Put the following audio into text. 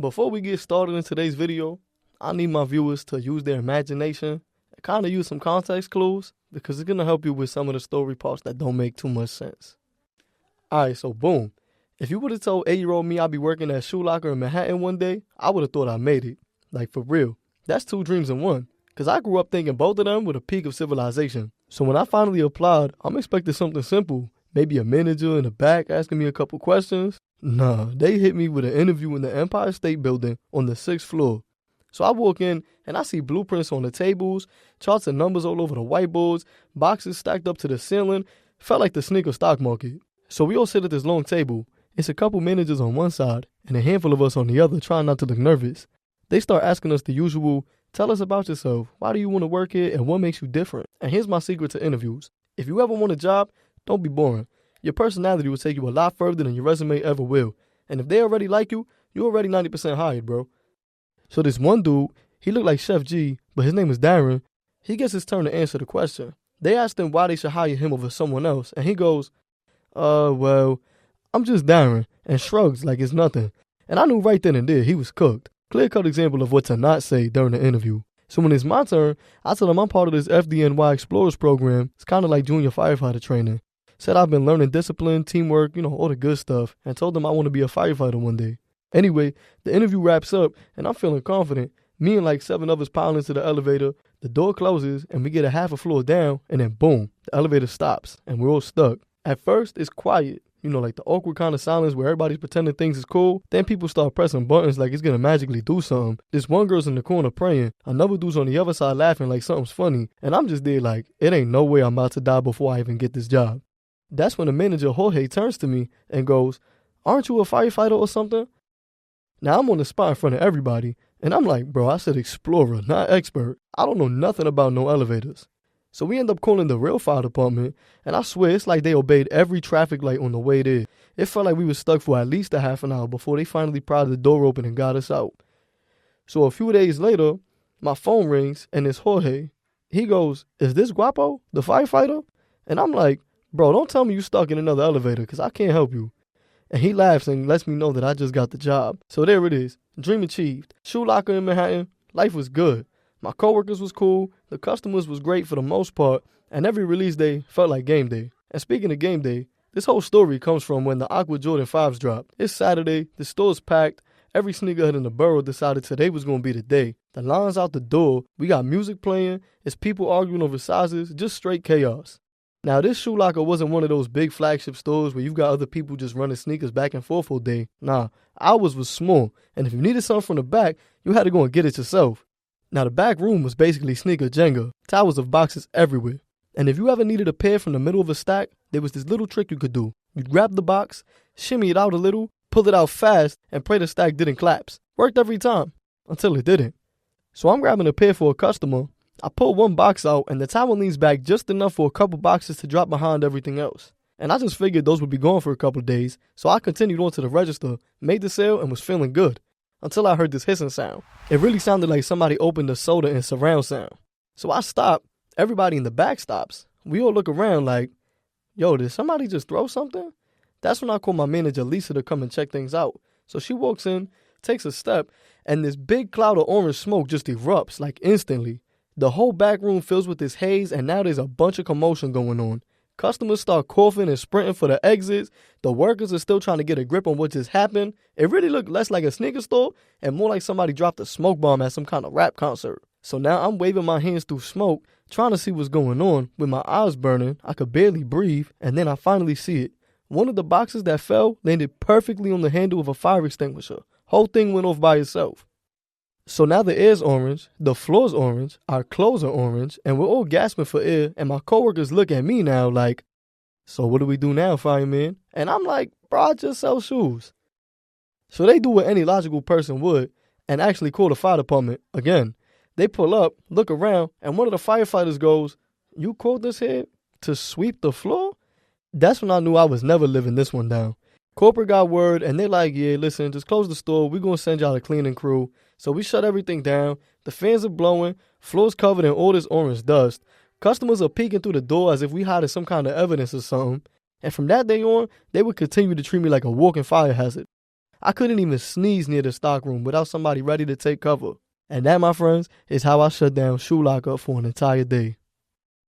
Before we get started in today's video, I need my viewers to use their imagination and kind of use some context clues because it's going to help you with some of the story parts that don't make too much sense. Alright, so boom. If you would have told 8-year-old me I'd be working at Shoe Locker in Manhattan one day, I would have thought I made it. Like, for real. That's two dreams in one. Because I grew up thinking both of them were the peak of civilization. So when I finally applied, I'm expecting something simple. Maybe a manager in the back asking me a couple questions. Nah, they hit me with an interview in the Empire State Building on the 6th floor. So I walk in and I see blueprints on the tables, charts and numbers all over the whiteboards, boxes stacked up to the ceiling. Felt like the sneaker stock market. So we all sit at this long table. It's a couple managers on one side and a handful of us on the other trying not to look nervous. They start asking us the usual, tell us about yourself, why do you want to work here and what makes you different? And here's my secret to interviews. If you ever want a job, don't be boring. Your personality will take you a lot further than your resume ever will. And if they already like you, you're already 90% hired, bro. So this one dude, he looked like Chef G, but his name is Darren. He gets his turn to answer the question. They asked him why they should hire him over someone else, and he goes, well, I'm just Darren, and shrugs like it's nothing. And I knew right then and there he was cooked. Clear-cut example of what to not say during the interview. So when it's my turn, I tell him I'm part of this FDNY Explorers program. It's kind of like junior firefighter training. Said I've been learning discipline, teamwork, all the good stuff, and told them I want to be a firefighter one day. Anyway, the interview wraps up, and I'm feeling confident. Me and like 7 others pile into the elevator, the door closes, and we get a half a floor down, and then boom, the elevator stops, and we're all stuck. At first, it's quiet. Like the awkward kind of silence where everybody's pretending things is cool. Then people start pressing buttons like it's gonna magically do something. This one girl's in the corner praying. Another dude's on the other side laughing like something's funny. And I'm just there like, it ain't no way I'm about to die before I even get this job. That's when the manager, Jorge, turns to me and goes, aren't you a firefighter or something? Now I'm on the spot in front of everybody. And I'm like, bro, I said explorer, not expert. I don't know nothing about no elevators. So we end up calling the real fire department, and I swear it's like they obeyed every traffic light on the way there. It felt like we were stuck for at least a half an hour before they finally pried the door open and got us out. So a few days later, my phone rings, and it's Jorge. He goes, is this Guapo, the firefighter? And I'm like, bro, don't tell me you stuck in another elevator, because I can't help you. And he laughs and lets me know that I just got the job. So there it is, dream achieved. Shoe Locker in Manhattan, life was good. My coworkers was cool, the customers was great for the most part, and every release day felt like game day. And speaking of game day, this whole story comes from when the Aqua Jordan 5s dropped. It's Saturday, the store's packed, every sneakerhead in the borough decided today was going to be the day. The line's out the door, we got music playing, it's people arguing over sizes, just straight chaos. Now this Shoe Locker wasn't one of those big flagship stores where you've got other people just running sneakers back and forth all day. Nah, ours was small, and if you needed something from the back, you had to go and get it yourself. Now the back room was basically sneaker Jenga, towers of boxes everywhere. And if you ever needed a pair from the middle of a stack, there was this little trick you could do. You'd grab the box, shimmy it out a little, pull it out fast, and pray the stack didn't collapse. Worked every time, until it didn't. So I'm grabbing a pair for a customer. I pull one box out, and the tower leans back just enough for a couple boxes to drop behind everything else. And I just figured those would be gone for a couple of days, so I continued on to the register, made the sale, and was feeling good. Until I heard this hissing sound. It really sounded like somebody opened a soda in surround sound. So I stop. Everybody in the back stops. We all look around like, yo, did somebody just throw something? That's when I call my manager Lisa to come and check things out. So she walks in, takes a step, and this big cloud of orange smoke just erupts like instantly. The whole back room fills with this haze, and now there's a bunch of commotion going on. Customers start coughing and sprinting for the exits. The workers are still trying to get a grip on what just happened. It really looked less like a sneaker store and more like somebody dropped a smoke bomb at some kind of rap concert. So now I'm waving my hands through smoke, trying to see what's going on. With my eyes burning, I could barely breathe, and then I finally see it. One of the boxes that fell landed perfectly on the handle of a fire extinguisher. Whole thing went off by itself. So now the air's orange, the floor's orange, our clothes are orange, and we're all gasping for air, and my coworkers look at me now like, so what do we do now, fireman? And I'm like, bro, I just sell shoes. So they do what any logical person would, and actually call the fire department again. They pull up, look around, and one of the firefighters goes, you called this here to sweep the floor? That's when I knew I was never living this one down. Corporate got word, and they're like, yeah, listen, just close the store. We're going to send y'all a cleaning crew. So we shut everything down. The fans are blowing. Floor's covered in all this orange dust. Customers are peeking through the door as if we hiding some kind of evidence or something. And from that day on, they would continue to treat me like a walking fire hazard. I couldn't even sneeze near the stockroom without somebody ready to take cover. And that, my friends, is how I shut down Shoe Lock up for an entire day.